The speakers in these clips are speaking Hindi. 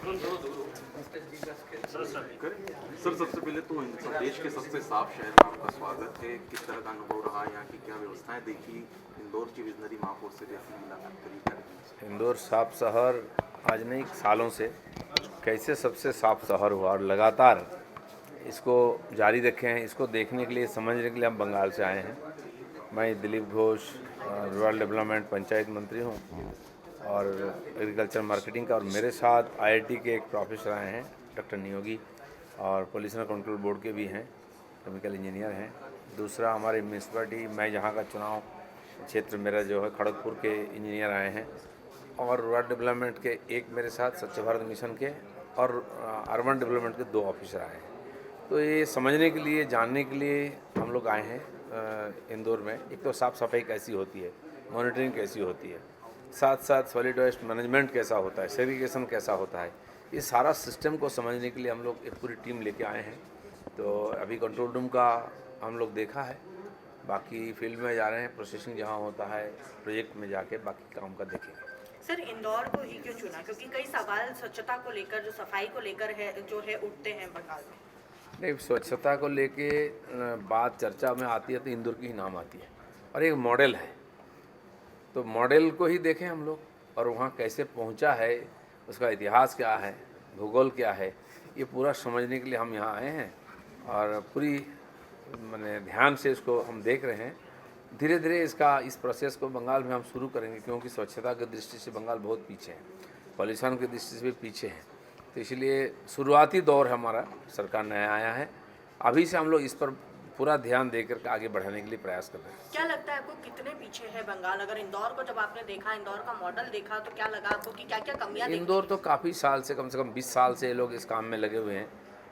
सर सबसे पहले तो देश के सबसे साफ शहर में आपका स्वागत है। किस तरह का अनुभव रहा, यहाँ की क्या व्यवस्थाएं देखी, इंदौर की विजनरी महापौर से भी अपनी मुलाकात करी? इंदौर साफ शहर आज नहीं सालों से कैसे सबसे साफ शहर हुआ और लगातार इसको जारी रखे हैं। इसको देखने के लिए, समझने के लिए हम बंगाल से आए हैं। मैं दिलीप घोष, रूरल डेवलपमेंट पंचायत मंत्री हूँ और एग्रीकल्चर मार्केटिंग का, और मेरे साथ आईआईटी के एक प्रोफेसर आए हैं डॉक्टर नियोगी, और पोल्यूशन कंट्रोल बोर्ड के भी हैं, केमिकल इंजीनियर हैं। दूसरा हमारे म्यूनसिपैलिटी, मैं जहाँ का चुनाव क्षेत्र मेरा जो है खड़गपुर के इंजीनियर आए हैं, और रूरल डेवलपमेंट के एक मेरे साथ स्वच्छ भारत मिशन के, और अर्बन डेवलपमेंट के 2 ऑफिसर आए हैं। तो ये समझने के लिए, जानने के लिए हम लोग आए हैं इंदौर में। एक तो साफ़ सफाई कैसी होती है, मॉनिटरिंग कैसी होती है, साथ साथ सॉलिड वेस्ट मैनेजमेंट कैसा होता है, सेग्रीगेशन कैसा होता है, ये सारा सिस्टम को समझने के लिए हम लोग एक पूरी टीम लेके आए हैं। तो अभी कंट्रोल रूम का हम लोग देखा है, बाकी फील्ड में जा रहे हैं, प्रोसेसिंग जहाँ होता है प्रोजेक्ट में जाके बाकी काम का देखेंगे। सर, इंदौर को ही क्यों चुना? क्योंकि कई सवाल स्वच्छता को लेकर, जो सफाई को लेकर है, जो है उठते हैं बंगाल में। नहीं, स्वच्छता को लेके बात चर्चा में आती है तो इंदौर की ही नाम आती है, और एक मॉडल है, तो मॉडल को ही देखें हम लोग, और वहाँ कैसे पहुँचा है, उसका इतिहास क्या है, भूगोल क्या है, ये पूरा समझने के लिए हम यहाँ आए हैं। और पूरी मैंने ध्यान से इसको हम देख रहे हैं। धीरे धीरे इस प्रोसेस को बंगाल में हम शुरू करेंगे, क्योंकि स्वच्छता की दृष्टि से बंगाल बहुत पीछे है, पॉल्यूशन की दृष्टि से भी पीछे है। तो इसलिए शुरुआती दौर हमारा, सरकार नया आया है, अभी से हम लोग इस पर पूरा ध्यान देकर आगे बढ़ाने के लिए प्रयास कर रहे हैं। क्या लगता है आपको, कितने पीछे है बंगाल? अगर इंदौर को जब आपने देखा, इंदौर का मॉडल देखा, तो क्या लगा आपको कि क्या क्या कमियां दिखती? इंदौर तो काफ़ी साल से, कम 20 साल से लोग इस काम में लगे हुए हैं।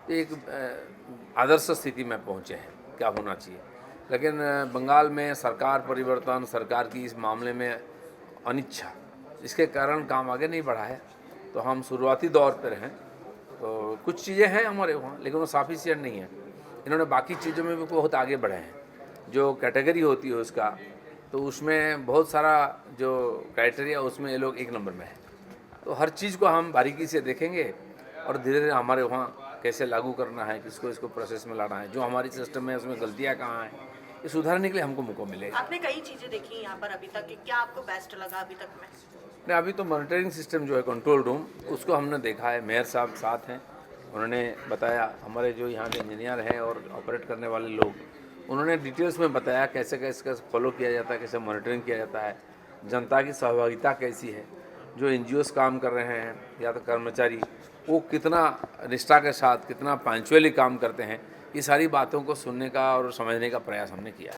तो एक आदर्श स्थिति में पहुँचे हैं, क्या होना चाहिए। लेकिन बंगाल में सरकार परिवर्तन, सरकार की इस मामले में अनिच्छा, इसके कारण काम आगे नहीं बढ़ा है। तो हम शुरुआती दौर पर हैं, तो कुछ चीज़ें हैं हमारे वहाँ, लेकिन वो सफिशिएंट नहीं है। इन्होंने बाकी चीज़ों में भी बहुत आगे बढ़े हैं। जो कैटेगरी होती है उसका, तो उसमें बहुत सारा जो क्राइटेरिया, उसमें ये लोग 1 नंबर में है। तो हर चीज़ को हम बारीकी से देखेंगे, और धीरे धीरे हमारे वहाँ कैसे लागू करना है, किसको इसको प्रोसेस में लाना है, जो हमारी सिस्टम में उसमें गलतियाँ कहाँ हैं, ये सुधारने के लिए हमको मौका मिलेगा। आपने कई चीजें देखी यहाँ पर अभी तक, क्या आपको बेस्ट लगा अभी तक में? नहीं, अभी तो मॉनिटरिंग सिस्टम जो है कंट्रोल रूम, उसको हमने देखा है। मेयर साहब साथ हैं, उन्होंने बताया, हमारे जो यहाँ के इंजीनियर हैं और ऑपरेट करने वाले लोग, उन्होंने डिटेल्स में बताया कैसे कैसे फॉलो किया जाता है, कैसे मॉनिटरिंग किया जाता है, जनता की सहभागिता कैसी है, जो एनजीओस काम कर रहे हैं या तो कर्मचारी, वो कितना निष्ठा के साथ, कितना पंक्चुअली काम करते हैं। ये सारी बातों को सुनने का और समझने का प्रयास हमने किया है।